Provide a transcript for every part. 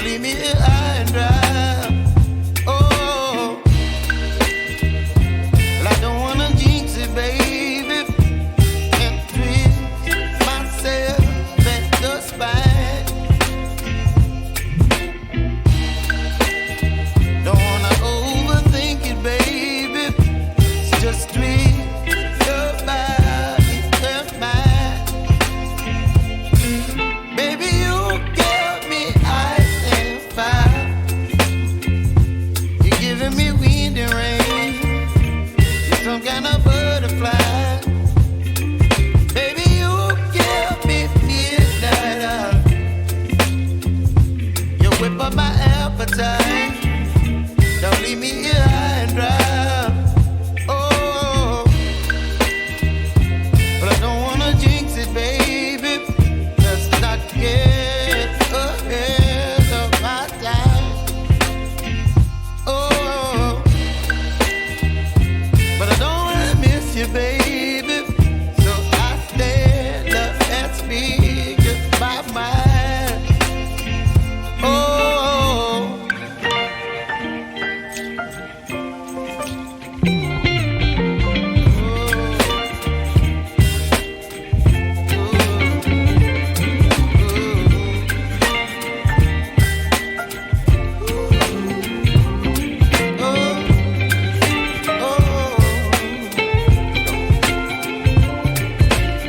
leave me here high and dry. Oh, well, I don't wanna jinx it, baby, and twist myself at the spine. Don't wanna overthink it, baby. It's just twist your body and mine. Baby, you give me ice and fire. You're giving me wind and rain. You're some kind of butterfly. Baby, you give me midnight. You whip up my appetite. Don't leave me here high and dry. Oh, but I don't wanna jinx it, baby. Let's not get ahead of my time. Oh, but I don't wanna miss you, baby. So I stand up and speak my mind. Oh.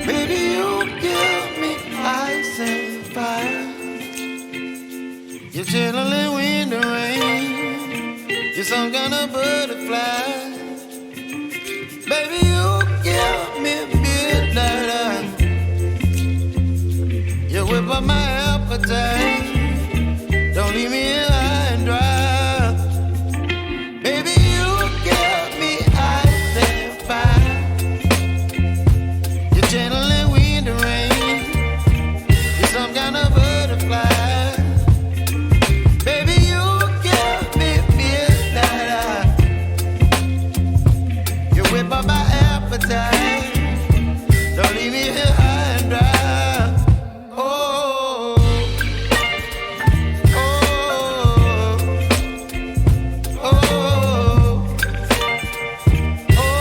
Baby, you give me ice and fire. You're chilling wind and rain. You're some kind of butterfly. Baby, you give me midnight. You whip up my appetite. Don't leave me here high and dry. Baby, you give me ice and fire. You're channeling wind and rain. You're some kind of butterfly. Baby, you give me midnight. You whip up my appetite. Don't leave me here high and dry. Oh, oh, oh, oh,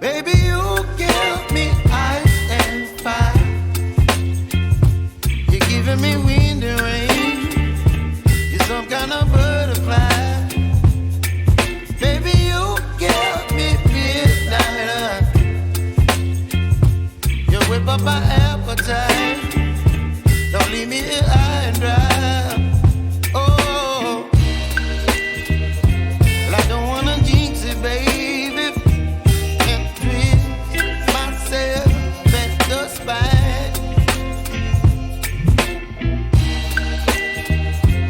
baby, you give me ice and fire. You're giving me wind and rain. You're some kind of butterfly. Baby, you give me midnight. You whip up my appetite. Don't leave me here high and dry. Oh, well, I don't wanna jinx it, baby, and twist myself at the spine.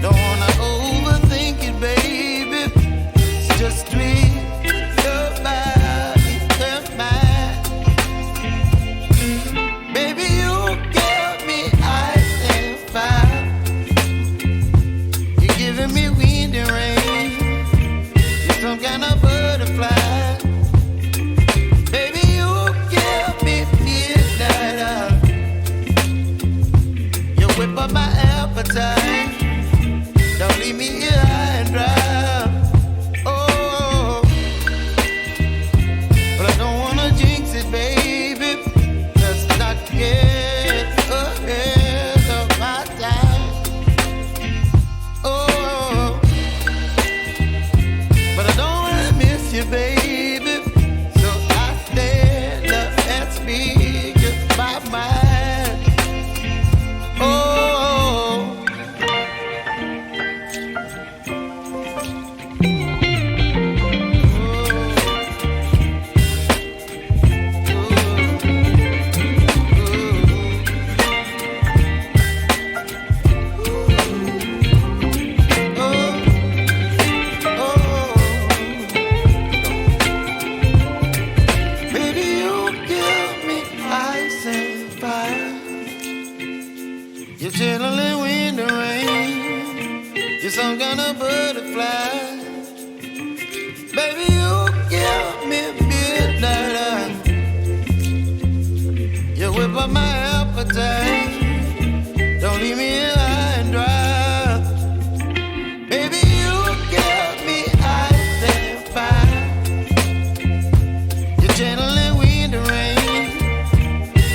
Don't wanna overthink it, baby. It's just twist your body and mine. Baby, you give me ice and fire. You're giving me wind and rain. You're some kind of butterfly. Baby, you give me midnight. You whip up my appetite. Don't leave me here high and dry. Oh, but I don't wanna jinx it, baby. Let's not get ahead of my time. Oh, but I don't wanna miss you, baby. So I stand up and speak my mind. Oh, You're chilling wind and rain. You're some kind of butterfly. Baby, you give me midnight. You whip up my appetite. Don't leave me here high and dry. Baby, you give me ice and fire. You're channeling wind and rain.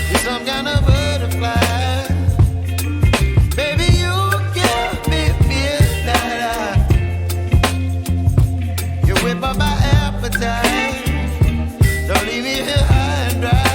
You're some kind of butterfly. Baby, you give me midnight. You whip up my appetite. Don't leave me here high and dry.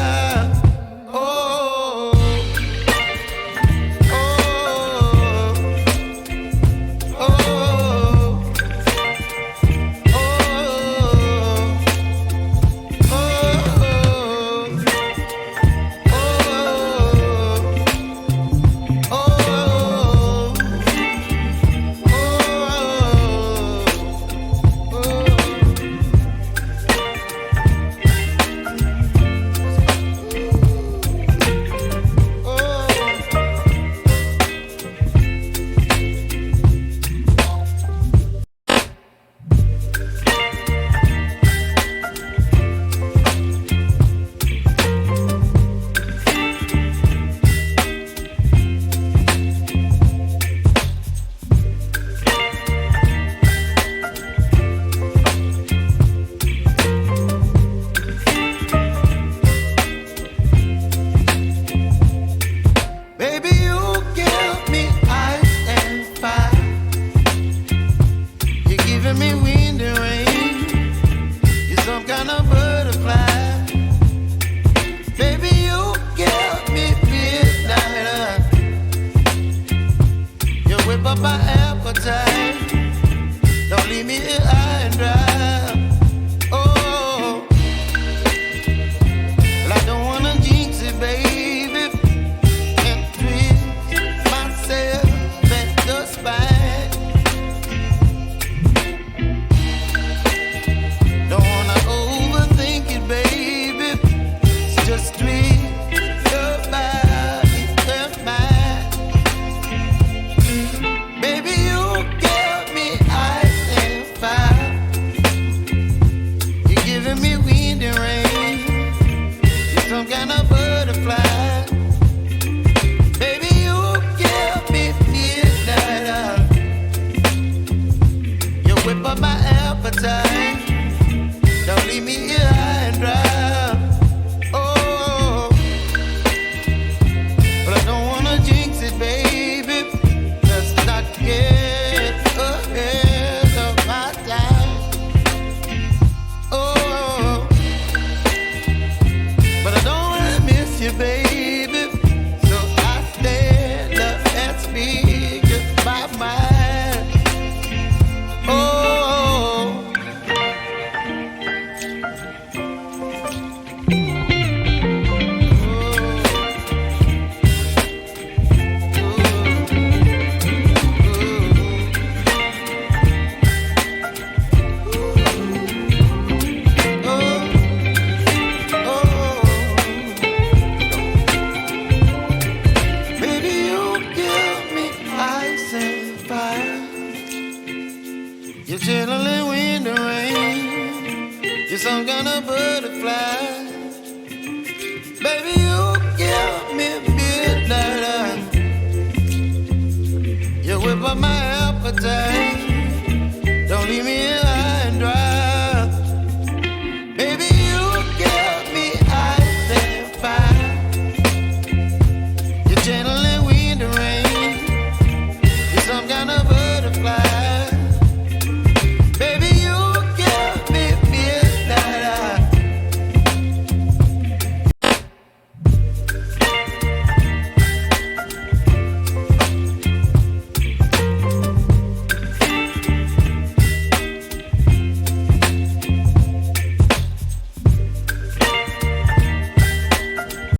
whip up my appetite.